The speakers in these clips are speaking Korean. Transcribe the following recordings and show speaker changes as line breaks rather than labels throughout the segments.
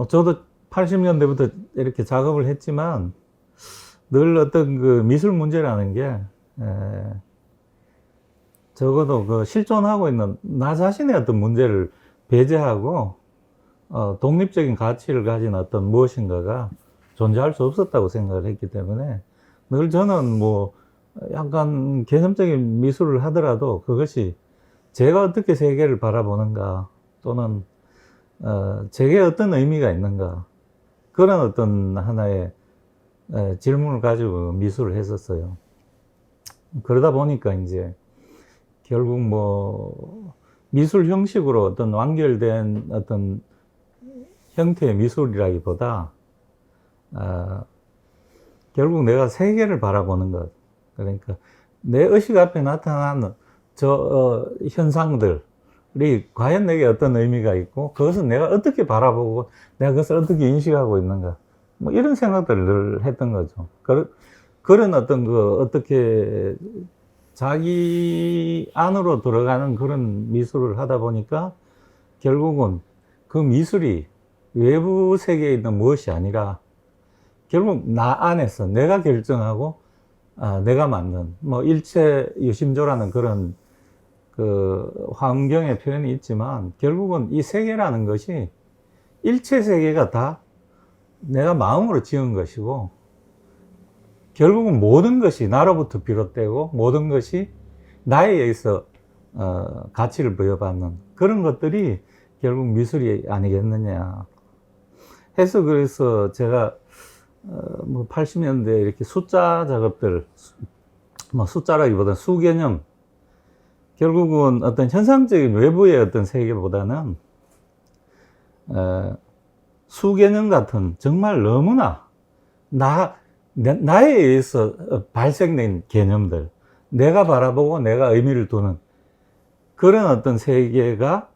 뭐 저도 80년대부터 이렇게 작업을 했지만 늘 어떤 그 미술 문제라는 게 적어도 그 실존하고 있는 나 자신의 어떤 문제를 배제하고 독립적인 가치를 가진 어떤 무엇인가가 존재할 수 없었다고 생각을 했기 때문에 늘 저는 뭐 약간 개념적인 미술을 하더라도 그것이 제가 어떻게 세계를 바라보는가 또는 제게 어떤 의미가 있는가 그런 어떤 하나의 질문을 가지고 미술을 했었어요. 그러다 보니까 이제 결국 뭐 미술 형식으로 어떤 완결된 어떤 형태의 미술이라기보다 결국 내가 세계를 바라보는 것, 그러니까 내 의식 앞에 나타나는 현상들이 과연 내게 어떤 의미가 있고 그것은 내가 어떻게 바라보고 내가 그것을 어떻게 인식하고 있는가, 뭐 이런 생각들을 늘 했던 거죠. 그런 어떤 어떻게 자기 안으로 들어가는 그런 미술을 하다 보니까 결국은 그 미술이 외부 세계에 있는 무엇이 아니라 결국 나 안에서 내가 결정하고 내가 만든 뭐 일체 유심조라는 그런 그 환경의 표현이 있지만 결국은 이 세계라는 것이 일체 세계가 다 내가 마음으로 지은 것이고 결국은 모든 것이 나로부터 비롯되고 모든 것이 나에 의해서 가치를 부여받는 그런 것들이 결국 미술이 아니겠느냐 해서 그래서 제가 뭐 80년대 이렇게 숫자 작업들 뭐 숫자라기보다 수개념 결국은 어떤 현상적인 외부의 어떤 세계보다는 수개념 같은 정말 너무나 나에 의해서 발생된 개념들, 내가 바라보고 내가 의미를 두는 그런 어떤 세계가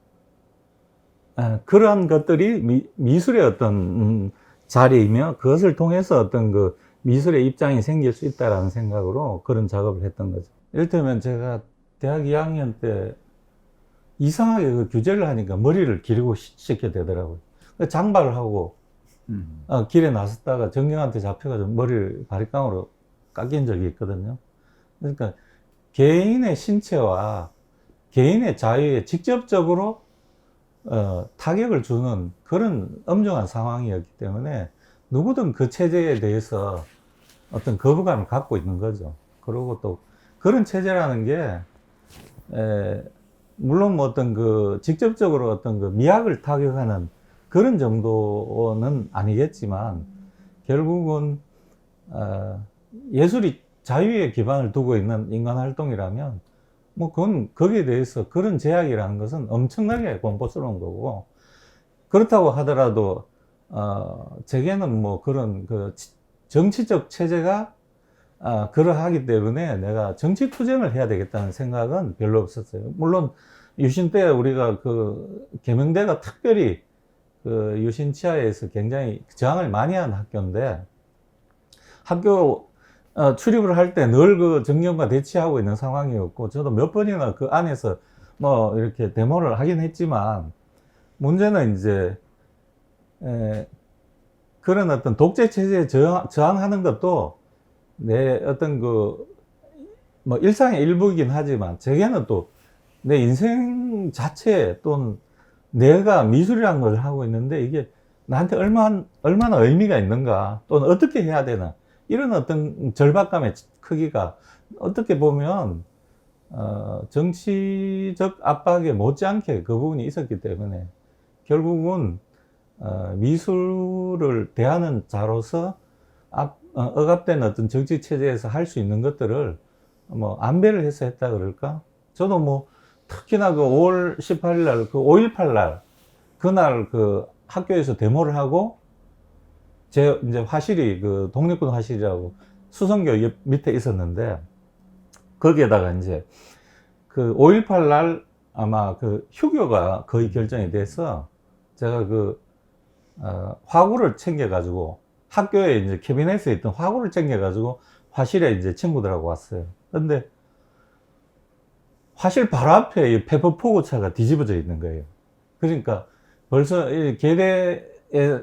그러한 것들이 미술의 어떤 자리이며 그것을 통해서 어떤 그 미술의 입장이 생길 수 있다라는 생각으로 그런 작업을 했던 거죠. 이를테면 제가 대학 2학년 때 이상하게 그 규제를 하니까 머리를 기르고 싶게 되더라고요. 장발을 하고 길에 나섰다가 전경한테 잡혀가지고 머리를 바리깡으로 깎인 적이 있거든요. 그러니까 개인의 신체와 개인의 자유에 직접적으로 타격을 주는 그런 엄중한 상황이었기 때문에 누구든 그 체제에 대해서 어떤 거부감을 갖고 있는 거죠. 그리고 또 그런 체제라는 게 물론 뭐 어떤 그 직접적으로 어떤 그 미학을 타격하는 그런 정도는 아니겠지만 결국은 예술이 자유의 기반을 두고 있는 인간 활동이라면 뭐 그건 거기에 대해서 그런 제약이라는 것은 엄청나게 공포스러운 거고 그렇다고 하더라도 제게는 뭐 그런 그 정치적 체제가 그러하기 때문에 내가 정치 투쟁을 해야 되겠다는 생각은 별로 없었어요. 물론 유신 때 우리가 그 계명대가 특별히 그 유신 치하에서 굉장히 저항을 많이 한 학교인데 학교 출입을 할 때 늘 그 정경과 대치하고 있는 상황이었고 저도 몇 번이나 그 안에서 뭐 이렇게 데모를 하긴 했지만 문제는 이제 그런 어떤 독재 체제에 저항하는 것도 내 어떤 그 뭐 일상의 일부이긴 하지만 제게는 또 내 인생 자체 또는 내가 미술이라는 걸 하고 있는데 이게 나한테 얼마나 의미가 있는가 또는 어떻게 해야 되나 이런 어떤 절박감의 크기가 어떻게 보면 정치적 압박에 못지않게 그 부분이 있었기 때문에 결국은 미술을 대하는 자로서 억압된 어떤 정치 체제에서 할 수 있는 것들을 뭐 안배를 해서 했다 그럴까? 저도 뭐 특히나 그 5월 18일 날 그 5.18 날 그날 그 학교에서 데모를 하고 제 이제 화실이 그 독립군 화실이라고 수성교 옆 밑에 있었는데 거기에다가 이제 그 5.18 날 아마 그 휴교가 거의 결정이 돼서 제가 그 화구를 챙겨가지고 학교에 이제 캐비넷에 있던 화구를 챙겨가지고 화실에 이제 친구들하고 왔어요. 근데 화실 바로 앞에 이 페퍼 포구차가 뒤집어져 있는 거예요. 그러니까 벌써 이 계대에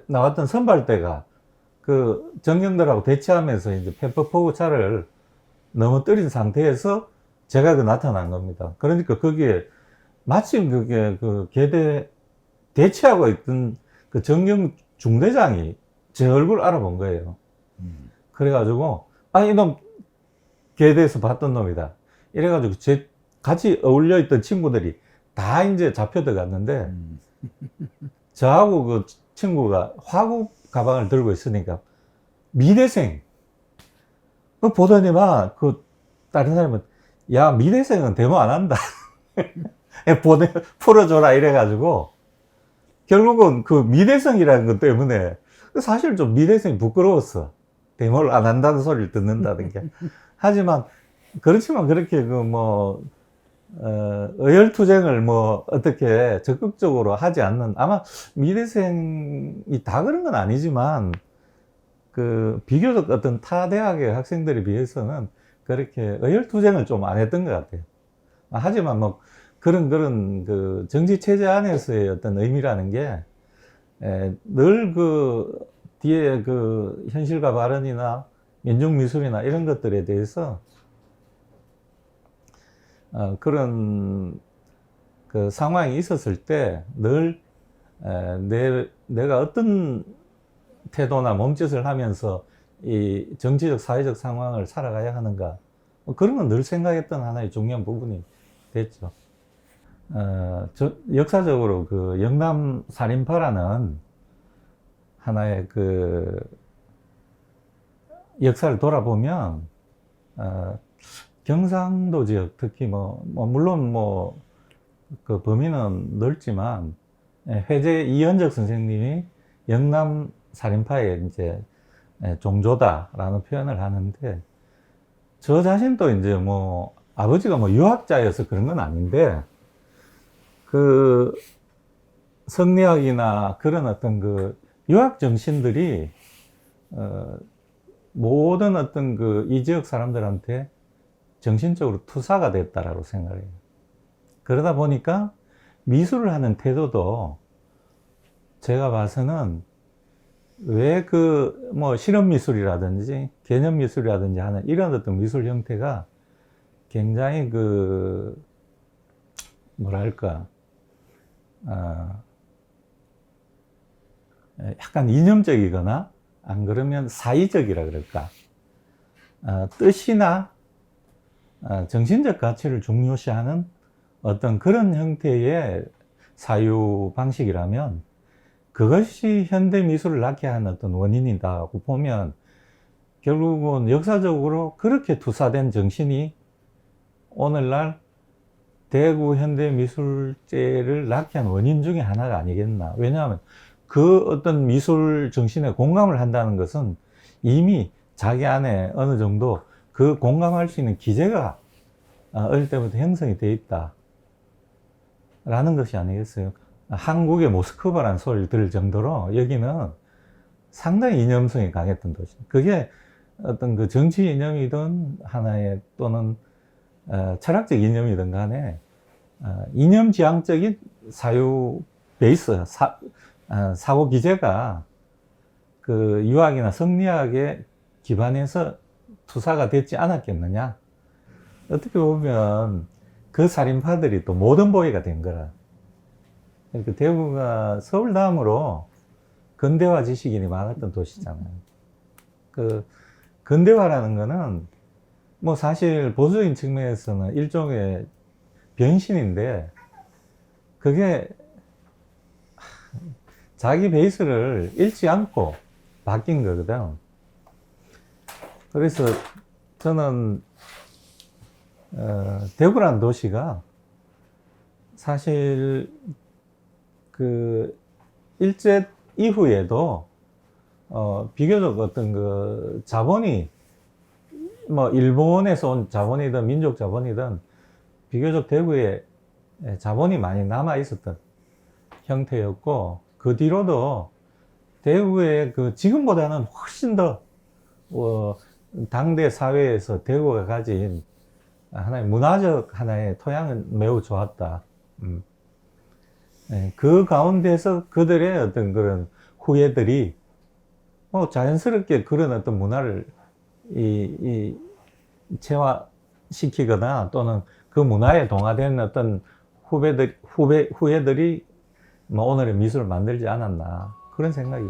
나왔던 선발대가 그 정경들하고 대치하면서 이제 펜퍼포구 차를 넘어뜨린 상태에서 제가 그 나타난 겁니다. 그러니까 거기에 마침 그게 그 계대 대치하고 있던 그 정경 중대장이 제 얼굴 알아본 거예요. 그래가지고 이놈 계대에서 봤던 놈이다. 이래가지고 제 같이 어울려 있던 친구들이 다 이제 잡혀 들어갔는데 저하고 그 친구가 화구 가방을 들고 있으니까 미대생 보더니 막 그 다른 사람은 야 미대생은 데모 안 한다 풀어줘라 이래가지고 결국은 그 미대생이라는 것 때문에 사실 좀 미대생이 부끄러웠어. 데모를 안 한다는 소리를 듣는다는 게. 하지만 그렇지만 그렇게 그 뭐 의열투쟁을 뭐 어떻게 적극적으로 하지 않는, 아마 미대생이 다 그런 건 아니지만 그 비교적 어떤 타 대학의 학생들에 비해서는 그렇게 의열투쟁을 좀 안 했던 것 같아요. 하지만 뭐 그런 그 정치 체제 안에서의 어떤 의미라는 게 늘 그 뒤에 그 현실과 발언이나 민중미술이나 이런 것들에 대해서 그런 그 상황이 있었을 때 늘 내가 어떤 태도나 몸짓을 하면서 이 정치적 사회적 상황을 살아가야 하는가, 그런 건 늘 생각했던 하나의 중요한 부분이 됐죠. 역사적으로 그 영남 살인파라는 하나의 그 역사를 돌아보면 경상도 지역, 특히 물론 그 범위는 넓지만 회제 이현적 선생님이 영남 살인파의 이제 종조다라는 표현을 하는데, 저 자신도 이제 아버지가 유학자여서 그런 건 아닌데, 그 성리학이나 그런 어떤 그 유학 정신들이 모든 어떤 그 이 지역 사람들한테 정신적으로 투사가 됐다라고 생각해요. 그러다 보니까 미술을 하는 태도도 제가 봐서는 왜 실험 미술이라든지 개념 미술이라든지 하는 이런 어떤 미술 형태가 굉장히 약간 이념적이거나 안 그러면 사의적이라 그럴까, 뜻이나 정신적 가치를 중요시하는 어떤 그런 형태의 사유 방식이라면 그것이 현대 미술을 낳게 하는 어떤 원인이다고 보면, 결국은 역사적으로 그렇게 투사된 정신이 오늘날 대구 현대미술제를 낳게 한 원인 중에 하나가 아니겠나. 왜냐하면 그 어떤 미술 정신에 공감을 한다는 것은 이미 자기 안에 어느 정도 그 공감할 수 있는 기제가 어릴 때부터 형성이 되어 있다 라는 것이 아니겠어요. 한국의 모스크바라는 소리를 들을 정도로 여기는 상당히 이념성이 강했던 도시입니다. 그게 어떤 그 정치 이념이든 하나의 또는 철학적 이념이든 간에 이념지향적인 사유 베이스, 사고 기제가 그 유학이나 성리학에 기반해서 투사가 됐지 않았겠느냐. 어떻게 보면 그 살인파들이 또 모던 보이가 된 거라. 그러니까 대구가 서울 다음으로 근대화 지식인이 많았던 도시잖아요. 그 근대화라는 거는 사실 보수적인 측면에서는 일종의 변신인데, 그게 자기 베이스를 잃지 않고 바뀐 거거든. 그래서 저는 대구라는 도시가 사실 그 일제 이후에도 비교적 어떤 그 자본이 일본에서 온 자본이든 민족 자본이든 비교적 대구에 자본이 많이 남아 있었던 형태였고, 그 뒤로도 대구에 지금보다는 훨씬 더 당대 사회에서 대구가 가진 하나의 문화적 하나의 토양은 매우 좋았다. 그 가운데서 그들의 어떤 그런 후예들이 자연스럽게 그런 어떤 문화를 이 체화시키거나 또는 그 문화에 동화된 어떤 후예들이 뭐 오늘의 미술을 만들지 않았나 그런 생각이